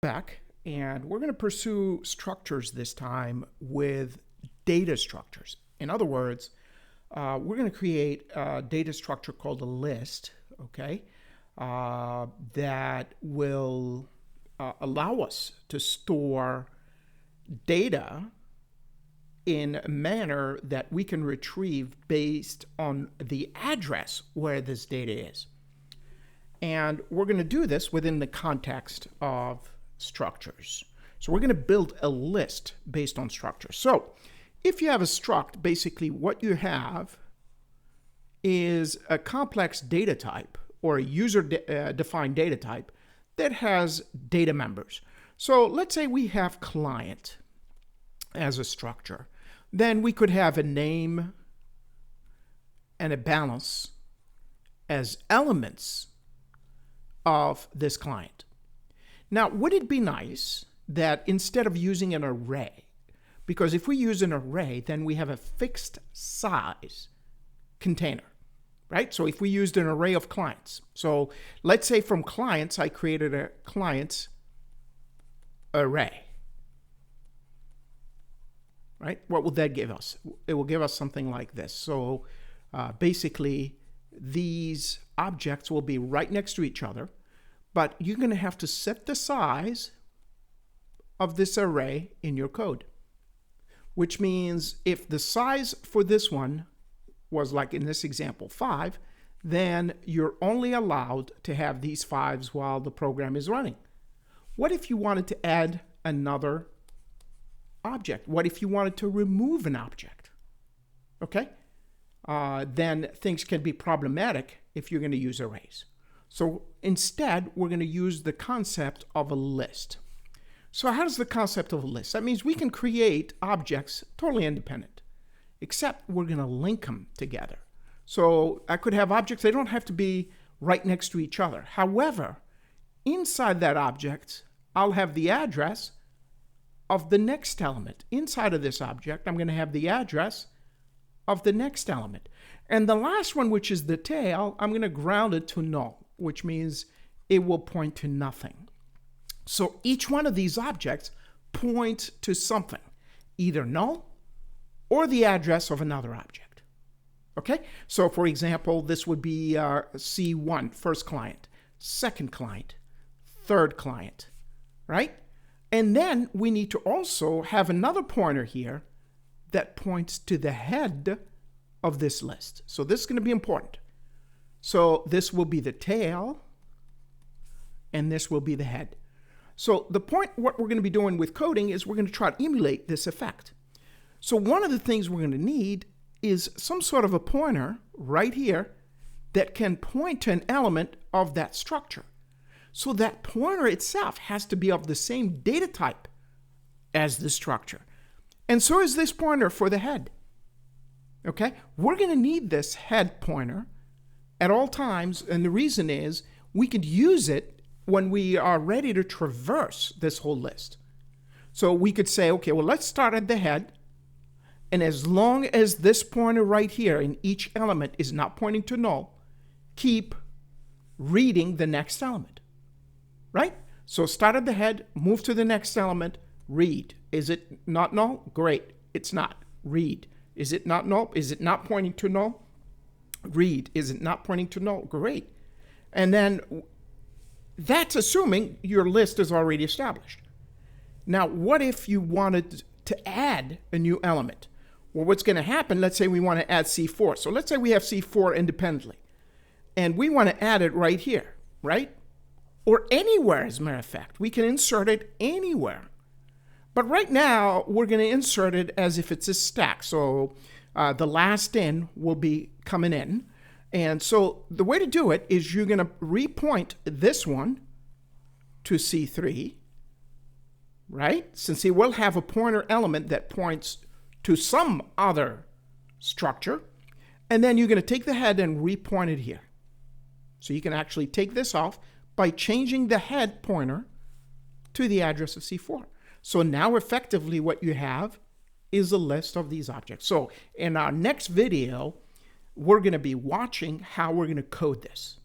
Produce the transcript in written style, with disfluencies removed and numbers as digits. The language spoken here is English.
Back, and we're going to pursue structures this time with data structures. In other words, we're going to create a data structure called a list, okay, that will allow us to store data in a manner that we can retrieve based on the address where this data is. And we're going to do this within the context of structures. So we're going to build a list based on structures. So if you have a struct, basically what you have is a complex data type or a user-defined data type that has data members. So let's say we have client as a structure. Then we could have a name and a balance as elements of this client. Now, would it be nice that instead of using an array, because if we use an array, then we have a fixed size container, right? So if we used an array of clients, so let's say from clients, I created a clients array, right? What will that give us? It will give us something like this. So basically, these objects will be right next to each other, but you're going to have to set the size of this array in your code, which means if the size for this one was, like in this example, 5, then you're only allowed to have these 5s while the program is running. What if you wanted to add another object? What if you wanted to remove an object? Okay? Then things can be problematic if you're going to use arrays. So instead, we're going to use the concept of a list. So how does the concept of a list? That means we can create objects totally independent, except we're going to link them together. So I could have objects, they don't have to be right next to each other. However, inside that object, I'll have the address of the next element. Inside of this object, I'm going to have the address of the next element. And the last one, which is the tail, I'm going to ground it to null, which means it will point to nothing. So each one of these objects points to something, either null or the address of another object. Okay? So for example, this would be C1, first client, second client, third client, right? And then we need to also have another pointer here that points to the head of this list. So this is going to be important. So this will be the tail, and this will be the head. So the point, what we're going to be doing with coding is we're going to try to emulate this effect. So one of the things we're going to need is some sort of a pointer right here that can point to an element of that structure. So that pointer itself has to be of the same data type as the structure. And so is this pointer for the head. Okay? We're going to need this head pointer at all times, and the reason is we could use it when we are ready to traverse this whole list. So we could say, okay, well, let's start at the head, and as long as this pointer right here in each element is not pointing to null, keep reading the next element, right? So start at the head, move to the next element, read. Is it not null? Great, it's not. Read. Is it not null? Is it not pointing to null? Read. Is it not pointing to null? Great. And then that's assuming your list is already established. Now, what if you wanted to add a new element? Well, what's going to happen, let's say we want to add C4. So let's say we have C4 independently, and we want to add it right here, right? Or anywhere, as a matter of fact. We can insert it anywhere. But right now, we're going to insert it as if it's a stack. So the last in will be coming in. And so the way to do it is you're going to repoint this one to C3, right? Since it will have a pointer element that points to some other structure. And then you're going to take the head and repoint it here. So you can actually take this off by changing the head pointer to the address of C4. So now effectively what you have is a list of these objects. So in our next video, we're going to be watching how we're going to code this.